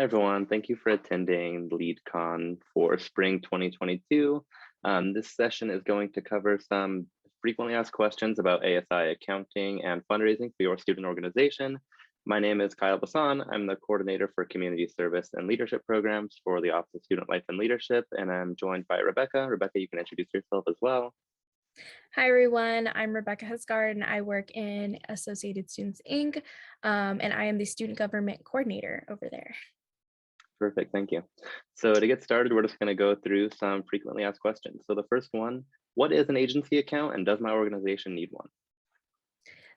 everyone. Thank you for attending LeadCon for spring 2022. This session is going to cover some frequently asked questions about ASI accounting and fundraising for your student organization. My name is Kyle Basan. I'm the coordinator for community service and leadership programs for the Office of Student Life and Leadership, and I'm joined by Rebecca. Rebecca, you can introduce yourself as well. Hi, everyone. I'm Rebecca Hesgard, and I work in Associated Students, Inc., and I am the Student Government Coordinator over there. Perfect, thank you. So to get started, we're just going to go through some frequently asked questions. So the first one, what is an agency account and does my organization need one?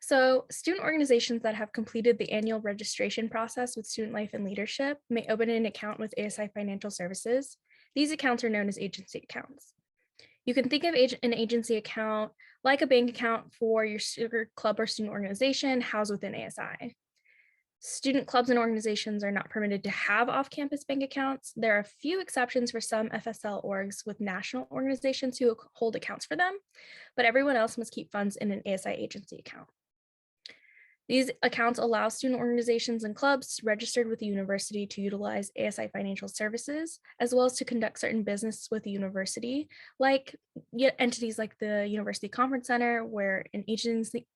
So student organizations that have completed the annual registration process with Student Life and Leadership may open an account with ASI Financial Services. These accounts are known as agency accounts. You can think of an agency account like a bank account for your club or student organization housed within ASI. Student clubs and organizations are not permitted to have off-campus bank accounts. There are a few exceptions for some FSL orgs with national organizations who hold accounts for them, but everyone else must keep funds in an ASI agency account. These accounts allow student organizations and clubs registered with the university to utilize ASI Financial Services, as well as to conduct certain business with the university, like entities like the University Conference Center, where an agency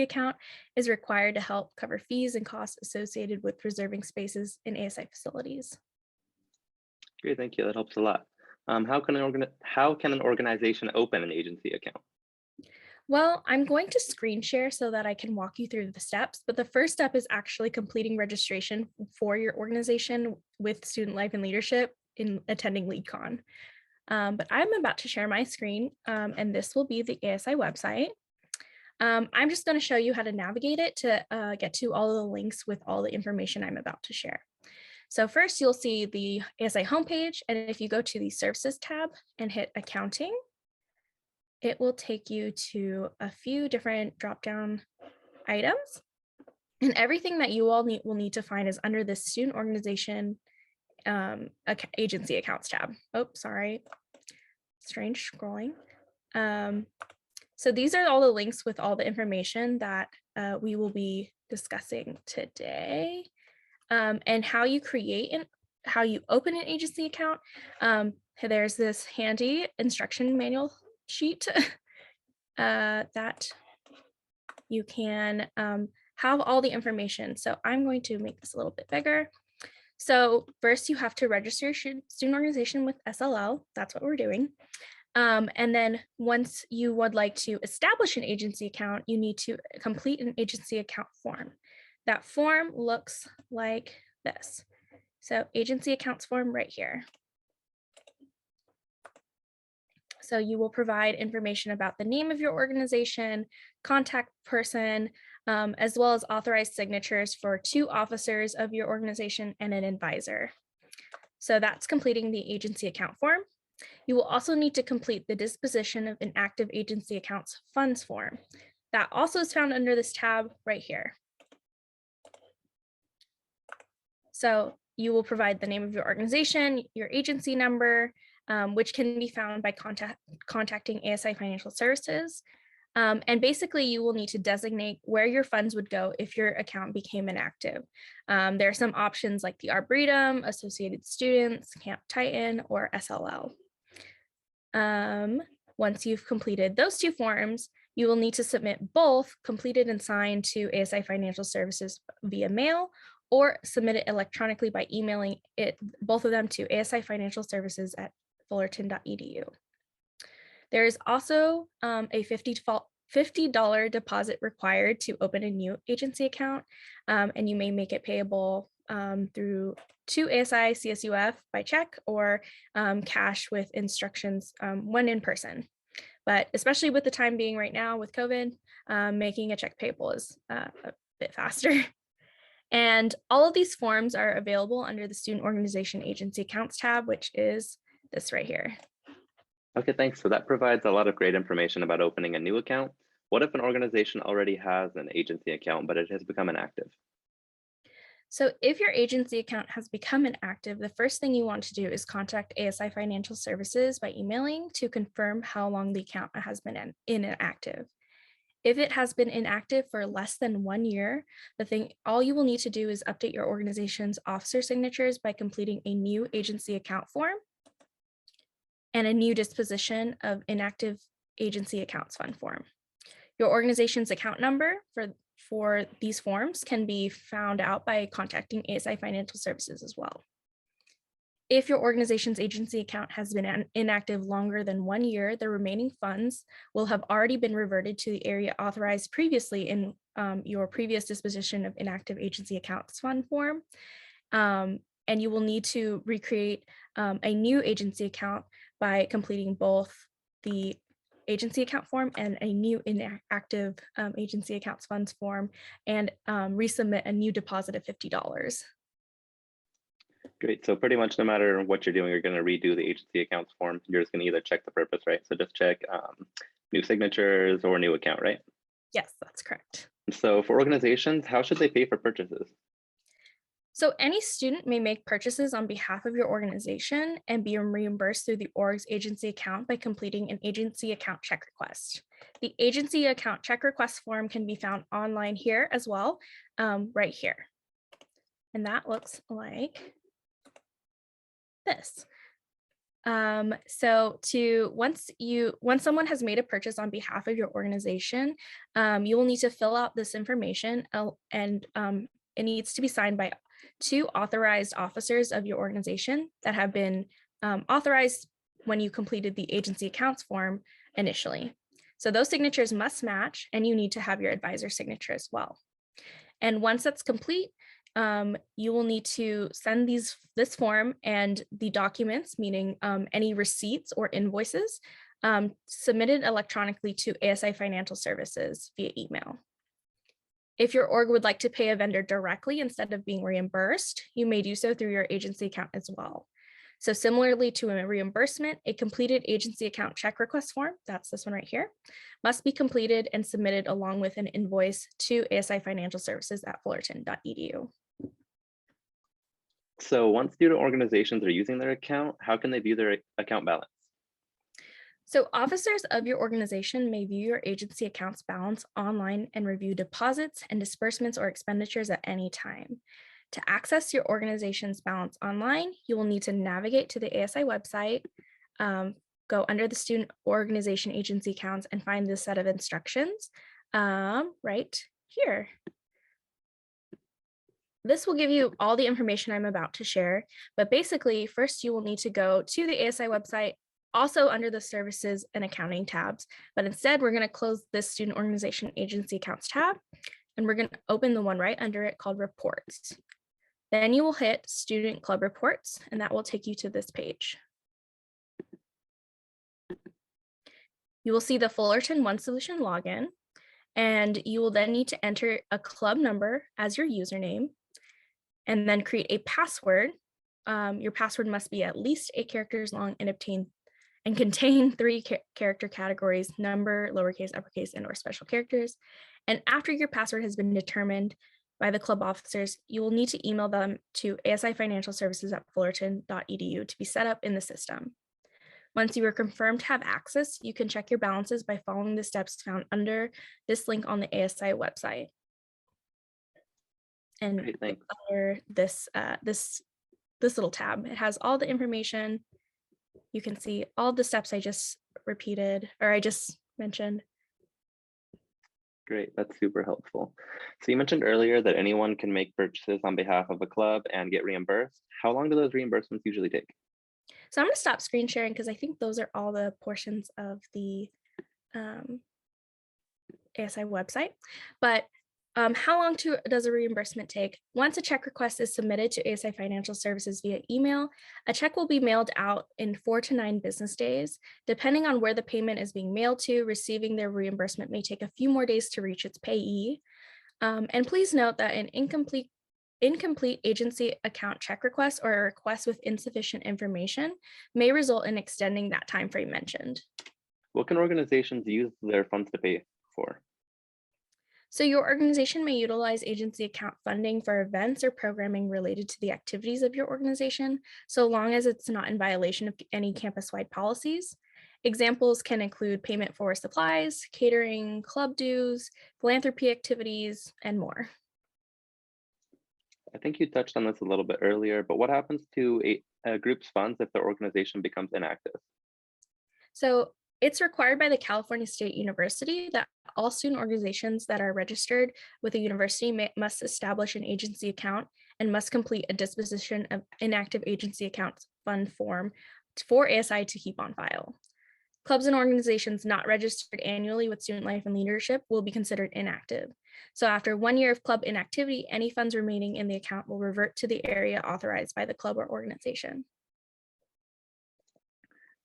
account is required to help cover fees and costs associated with reserving spaces in ASI facilities. Great, thank you. That helps a lot. How can an organization open an agency account? Well, I'm going to screen share so that I can walk you through the steps, but the first step is actually completing registration for your organization with Student Life and Leadership in attending LeadCon. But I'm about to share my screen, and this will be the ASI website. I'm just going to show you how to navigate it to get to all of the links with all the information I'm about to share. So first, you'll see the ASI homepage, and if you go to the Services tab and hit Accounting, it will take you to a few different drop-down items. And everything that you all will need to find is under the Student Organization Agency Accounts tab. Oh, sorry. Strange scrolling. So these are all the links with all the information that we will be discussing today. And how you create and how you open an agency account. There's this handy instruction manual sheet that you can have all the information. So I'm going to make this a little bit bigger. So first you have to register your student organization with SLL. That's what we're doing. And then once you would like to establish an agency account, you need to complete an agency account form. That form looks like this. So agency accounts form right here. So you will provide information about the name of your organization, contact person, as well as authorized signatures for 2 officers of your organization and an advisor. So that's completing the agency account form. You will also need to complete the disposition of inactive agency accounts funds form. That also is found under this tab right here. So you will provide the name of your organization, your agency number, which can be found by contacting ASI Financial Services. And basically, you will need to designate where your funds would go if your account became inactive. There are some options like the Arboretum, Associated Students, Camp Titan, or SLL. Once you've completed those 2 forms, you will need to submit both completed and signed to ASI Financial Services via mail, or submit it electronically by emailing both of them to ASI Financial Services at fullerton.edu. There is also a $50 deposit required to open a new agency account, and you may make it payable through to ASI CSUF by check or cash with instructions when in person. But especially with the time being right now with COVID, making a check payable is a bit faster. And all of these forms are available under the Student Organization Agency Accounts tab, which is this right here. Okay, thanks. So that provides a lot of great information about opening a new account. What if an organization already has an agency account, but it has become inactive? So if your agency account has become inactive, the first thing you want to do is contact ASI Financial Services by emailing to confirm how long the account has been inactive. If it has been inactive for less than 1 year, all you will need to do is update your organization's officer signatures by completing a new agency account form and a new disposition of inactive agency accounts fund form. Your organization's account number for these forms can be found out by contacting ASI Financial Services as well. If your organization's agency account has been inactive longer than 1 year, the remaining funds will have already been reverted to the area authorized previously in your previous disposition of inactive agency accounts fund form. And you will need to recreate a new agency account by completing both the agency account form and a new inactive agency accounts funds form, and resubmit a new deposit of $50. Great. So pretty much no matter what you're doing, you're going to redo the agency accounts form. You're just going to either check the purpose, right? So just check new signatures or new account, right? Yes, that's correct. So for organizations, how should they pay for purchases? So any student may make purchases on behalf of your organization and be reimbursed through the org's agency account by completing an agency account check request. The agency account check request form can be found online here as well, right here. And that looks like this. So once someone has made a purchase on behalf of your organization, you will need to fill out this information, and it needs to be signed by 2 authorized officers of your organization that have been authorized when you completed the agency accounts form initially. So those signatures must match, and you need to have your advisor signature as well. And once that's complete, you will need to send this form and the documents, meaning any receipts or invoices, submitted electronically to ASI Financial Services via email. If your org would like to pay a vendor directly instead of being reimbursed, you may do so through your agency account as well. So similarly to a reimbursement, a completed agency account check request form, that's this one right here, must be completed and submitted along with an invoice to ASI Financial Services at fullerton.edu. So once student organizations are using their account, how can they view their account balance? So officers of your organization may view your agency accounts balance online and review deposits and disbursements or expenditures at any time. To access your organization's balance online, you will need to navigate to the ASI website, go under the student organization agency accounts, and find this set of instructions right here. This will give you all the information I'm about to share, but basically first you will need to go to the ASI website, also under the services and accounting tabs, but instead we're going to close this student organization agency accounts tab, and we're going to open the one right under it called reports. Then you will hit student club reports, and that will take you to this page. You will see the Fullerton One Solution login, and you will then need to enter a club number as your username, and then create a password. Your password must be at least 8 characters long and contain 3 character categories: number, lowercase, uppercase, and/or special characters. And after your password has been determined by the club officers, you will need to email them to ASI Financial Services at fullerton.edu to be set up in the system. Once you are confirmed to have access, you can check your balances by following the steps found under this link on the ASI website. And under this little tab, it has all the information. You can see all the steps I just mentioned. Great, that's super helpful. So you mentioned earlier that anyone can make purchases on behalf of a club and get reimbursed. How long do those reimbursements usually take? So I'm going to stop screen sharing because I think those are all the portions of the ASI website. But how long does a reimbursement take? Once a check request is submitted to ASI Financial Services via email, a check will be mailed out in 4 to 9 business days. Depending on where the payment is being mailed to, receiving their reimbursement may take a few more days to reach its payee. And please note that an incomplete agency account check request or a request with insufficient information may result in extending that time frame mentioned. What can organizations use their funds to pay for? So your organization may utilize agency account funding for events or programming related to the activities of your organization, so long as it's not in violation of any campus-wide policies. Examples can include payment for supplies, catering, club dues, philanthropy activities, and more. I think you touched on this a little bit earlier, but what happens to a group's funds if their organization becomes inactive? So it's required by the California State University that all student organizations that are registered with a university must establish an agency account and must complete a disposition of inactive agency accounts fund form for ASI to keep on file. Clubs and organizations not registered annually with Student Life and Leadership will be considered inactive. So after 1 year of club inactivity, any funds remaining in the account will revert to the area authorized by the club or organization.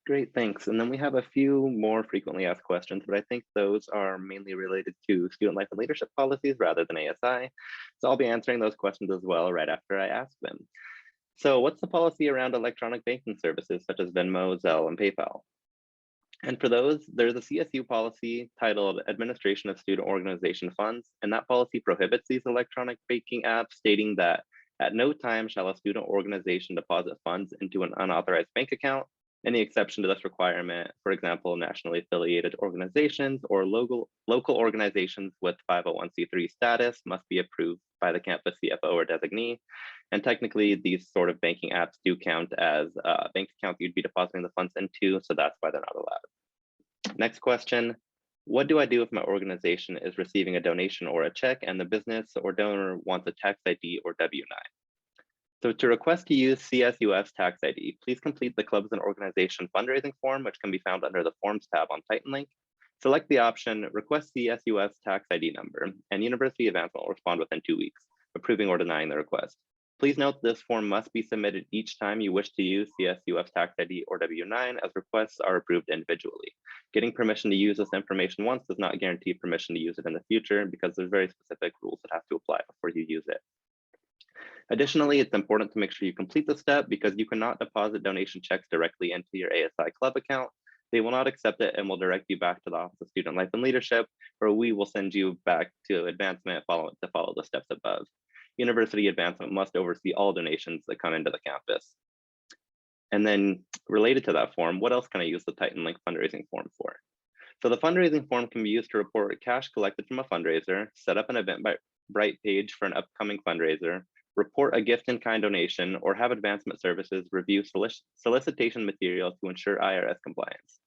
Great, thanks. And then we have a few more frequently asked questions, but I think those are mainly related to student life and leadership policies rather than ASI. So I'll be answering those questions as well right after I ask them. So what's the policy around electronic banking services such as Venmo, Zelle, and PayPal? And for those, there's a CSU policy titled Administration of Student Organization Funds, and that policy prohibits these electronic banking apps, stating that at no time shall a student organization deposit funds into an unauthorized bank account. Any exception to this requirement, for example, nationally affiliated organizations or local organizations with 501c3 status, must be approved by the campus CFO or designee. And technically, these sort of banking apps do count as bank accounts you'd be depositing the funds into, so that's why they're not allowed. Next question. What do I do if my organization is receiving a donation or a check and the business or donor wants a tax ID or W-9? So to request to use CSUF's tax ID, please complete the clubs and organization fundraising form, which can be found under the Forms tab on Titan Link. Select the option Request CSUF's tax ID number, and University Advancement will respond within 2 weeks, approving or denying the request. Please note this form must be submitted each time you wish to use CSUF's tax ID or W-9, as requests are approved individually. Getting permission to use this information once does not guarantee permission to use it in the future, because there's very specific rules that have to apply before you use it. Additionally, it's important to make sure you complete the step because you cannot deposit donation checks directly into your ASI club account. They will not accept it and will direct you back to the Office of Student Life and Leadership, or we will send you back to advancement to follow the steps above. University advancement must oversee all donations that come into the campus. And then related to that form, what else can I use the Titan Link fundraising form for? So the fundraising form can be used to report cash collected from a fundraiser, set up an Eventbrite page for an upcoming fundraiser, report a gift-in-kind donation, or have advancement services review solicitation material to ensure IRS compliance.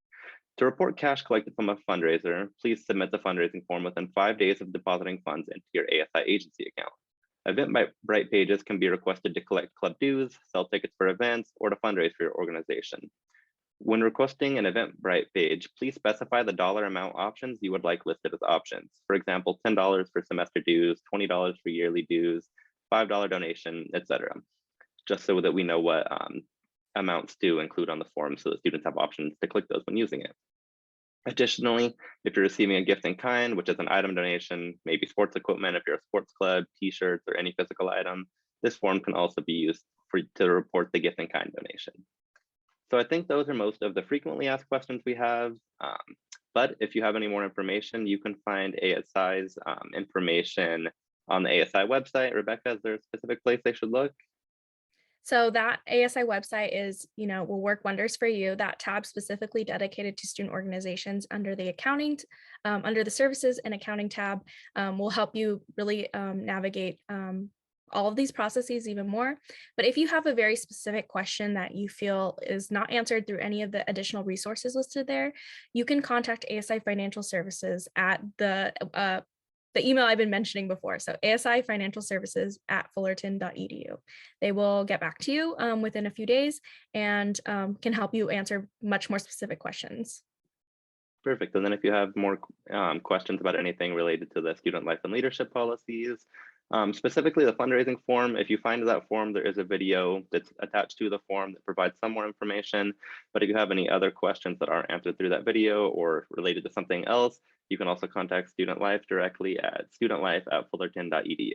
To report cash collected from a fundraiser, please submit the fundraising form within 5 days of depositing funds into your ASI agency account. Eventbrite pages can be requested to collect club dues, sell tickets for events, or to fundraise for your organization. When requesting an Eventbrite page, please specify the dollar amount options you would like listed as options. For example, $10 for semester dues, $20 for yearly dues, $5 donation, etc. Just so that we know what amounts to include on the form so that students have options to click those when using it. Additionally, if you're receiving a gift in kind, which is an item donation, maybe sports equipment if you're a sports club, t-shirts, or any physical item, this form can also be used to report the gift in kind donation. So I think those are most of the frequently asked questions we have. But if you have any more information, you can find ASI's information on the ASI website. Rebecca, is there a specific place they should look? So that ASI website will work wonders for you. That tab specifically dedicated to student organizations under the accounting, under the services and accounting tab will help you really navigate all of these processes even more. But if you have a very specific question that you feel is not answered through any of the additional resources listed there, you can contact ASI Financial Services at the email I've been mentioning before. So ASI Financial Services at fullerton.edu. They will get back to you within a few days and can help you answer much more specific questions. Perfect. And then if you have more questions about anything related to the student life and leadership policies, specifically the fundraising form, if you find that form, there is a video that's attached to the form that provides some more information. But if you have any other questions that aren't answered through that video or related to something else, you can also contact Student Life directly at studentlife@fullerton.edu.